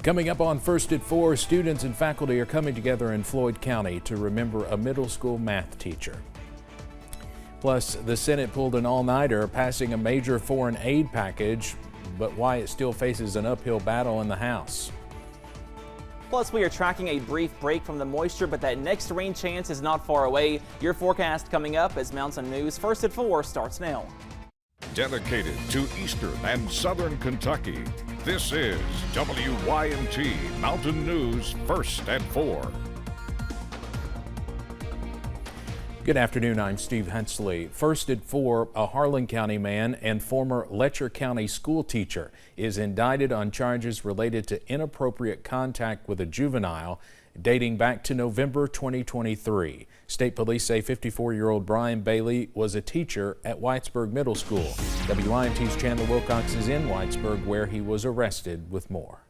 Coming up on First at 4, students and faculty are coming together in Floyd County to remember a middle school math teacher. Plus, the Senate pulled an all-nighter, passing a major foreign aid package, but why it still faces an uphill battle in the House. Plus, we are tracking a brief break from the moisture, but that next rain chance is not far away. Your forecast coming up as Mountain News First at 4 starts now. Dedicated to Eastern and Southern Kentucky, this is WYMT Mountain News First at 4. Good afternoon, I'm Steve Hensley. First at 4, a Harlan County man and former Letcher County school teacher is indicted on charges related to inappropriate contact with a juvenile dating back to November 2023. State police say 54-year-old Brian Bailey was a teacher at Whitesburg Middle School. WYMT's Chandler Wilcox is in Whitesburg, where he was arrested with more.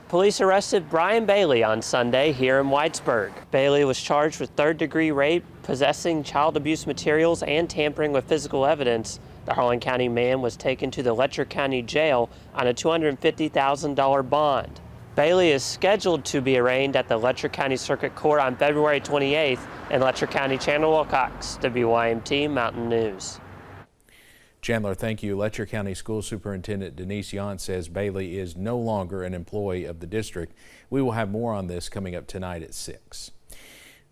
Police arrested Brian Bailey on Sunday here in Whitesburg. Bailey was charged with third-degree rape, possessing child abuse materials, and tampering with physical evidence. The Harlan County man was taken to the Letcher County Jail on a $250,000 bond. Bailey is scheduled to be arraigned at the Letcher County Circuit Court on February 28th in Letcher County. Chandler Wilcox, WYMT Mountain News. Chandler, thank you. Letcher County School Superintendent Denise Yount says Bailey is no longer an employee of the district. We will have more on this coming up tonight at 6.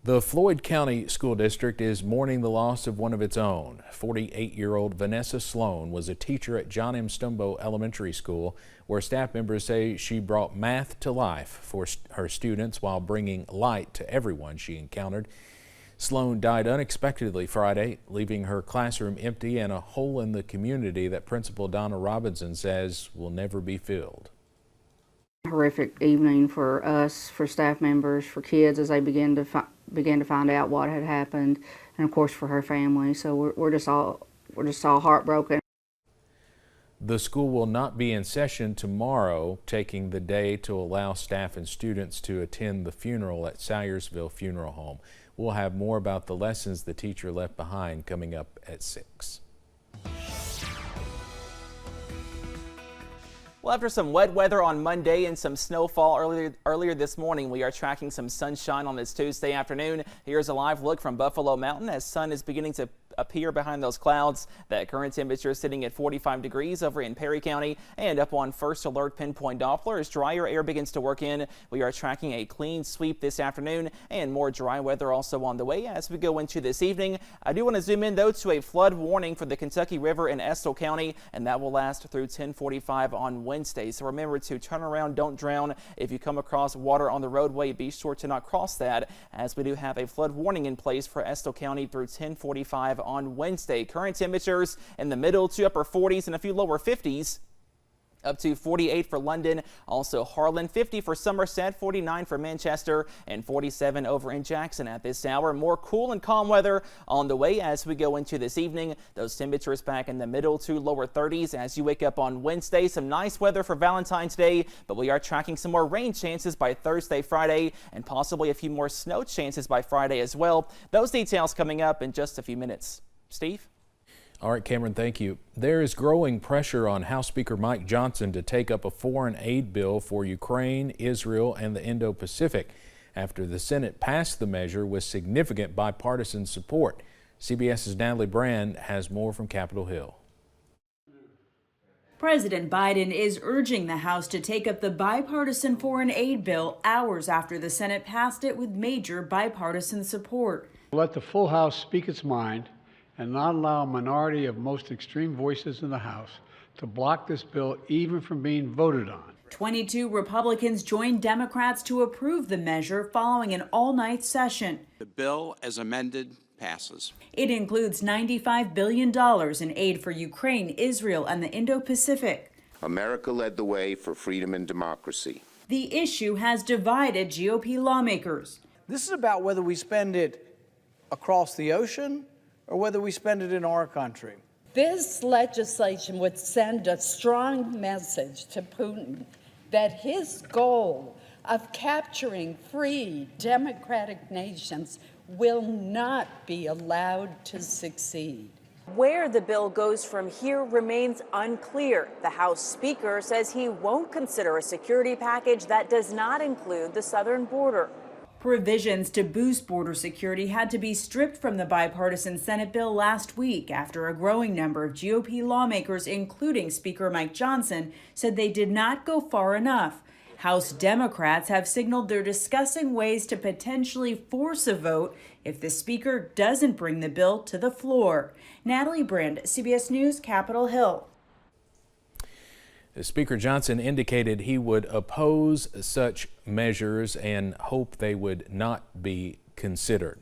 The Floyd County School District is mourning the loss of one of its own. 48-year-old Vanessa Sloan was a teacher at John M. Stumbo Elementary School, where staff members say she brought math to life for her students while bringing light to everyone she encountered. Sloan died unexpectedly Friday, leaving her classroom empty and a hole in the community that Principal Donna Robinson says will never be filled. Horrific evening for us, for staff members, for kids as they began to find out what had happened, and of course for her family. So we're just all heartbroken. The school will not be in session tomorrow, taking the day to allow staff and students to attend the funeral at Salyersville Funeral Home. We'll have more about the lessons the teacher left behind coming up at 6. Well, after some wet weather on Monday and some snowfall earlier this morning, we are tracking some sunshine on this Tuesday afternoon. Here's a live look from Buffalo Mountain as sun is beginning to appear behind those clouds. That current temperature is sitting at 45 degrees over in Perry County, and up on First Alert Pinpoint Doppler as drier air begins to work in. We are tracking a clean sweep this afternoon and more dry weather also on the way as we go into this evening. I do want to zoom in though to a flood warning for the Kentucky River in Estill County, and that will last through 10:45 on Wednesday. So remember to turn around, don't drown. If you come across water on the roadway, be sure to not cross that, as we do have a flood warning in place for Estill County through 10:45 on Wednesday. Current temperatures in the middle to upper 40s and a few lower 50s. Up to 48 for London, also Harlan, 50 for Somerset, 49 for Manchester, and 47 over in Jackson at this hour. More cool and calm weather on the way as we go into this evening. Those temperatures back in the middle to lower 30s as you wake up on Wednesday. Some nice weather for Valentine's Day, but we are tracking some more rain chances by Thursday, Friday, and possibly a few more snow chances by Friday as well. Those details coming up in just a few minutes. Steve? All right, Cameron, thank you. There is growing pressure on House Speaker Mike Johnson to take up a foreign aid bill for Ukraine, Israel, and the Indo-Pacific after the Senate passed the measure with significant bipartisan support. CBS's Natalie Brand has more from Capitol Hill. President Biden is urging the House to take up the bipartisan foreign aid bill hours after the Senate passed it with major bipartisan support. Let the full House speak its mind and not allow a minority of most extreme voices in the House to block this bill even from being voted on. 22 Republicans joined Democrats to approve the measure following an all-night session. The bill, as amended, passes. It includes $95 billion in aid for Ukraine, Israel, and the Indo-Pacific. America led the way for freedom and democracy. The issue has divided GOP lawmakers. This is about whether we spend it across the ocean or whether we spend it in our country. This legislation would send a strong message to Putin that his goal of capturing free, democratic nations will not be allowed to succeed. Where the bill goes from here remains unclear. The House Speaker says he won't consider a security package that does not include the southern border. Provisions to boost border security had to be stripped from the bipartisan Senate bill last week after a growing number of GOP lawmakers, including Speaker Mike Johnson, said they did not go far enough. House Democrats have signaled they're discussing ways to potentially force a vote if the Speaker doesn't bring the bill to the floor. Natalie Brand, CBS News, Capitol Hill. Speaker Johnson indicated he would oppose such measures and hope they would not be considered.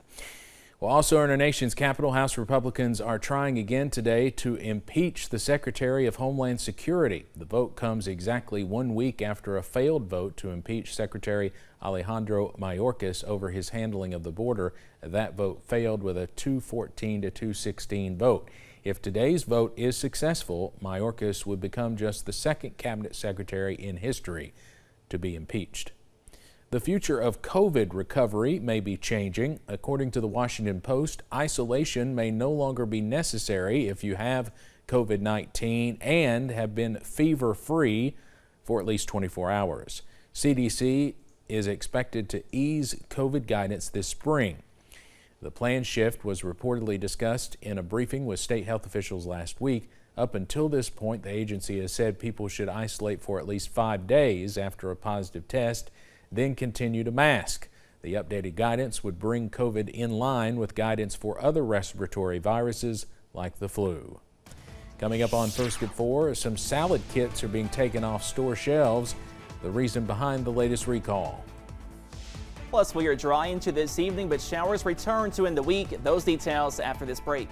Well, also in our nation's capital, House Republicans are trying again today to impeach the Secretary of Homeland Security. The vote comes exactly 1 week after a failed vote to impeach Secretary Alejandro Mayorkas over his handling of the border. That vote failed with a 214 to 216 vote. If today's vote is successful, Mayorkas would become just the second cabinet secretary in history to be impeached. The future of COVID recovery may be changing. According to the Washington Post, isolation may no longer be necessary if you have COVID-19 and have been fever-free for at least 24 hours. CDC is expected to ease COVID guidance this spring. The planned shift was reportedly discussed in a briefing with state health officials last week. Up until this point, the agency has said people should isolate for at least 5 days after a positive test, then continue to mask. The updated guidance would bring COVID in line with guidance for other respiratory viruses like the flu. Coming up on First at 4, some salad kits are being taken off store shelves. The reason behind the latest recall. Plus, we are dry into this evening, but showers return to end the week. Those details after this break.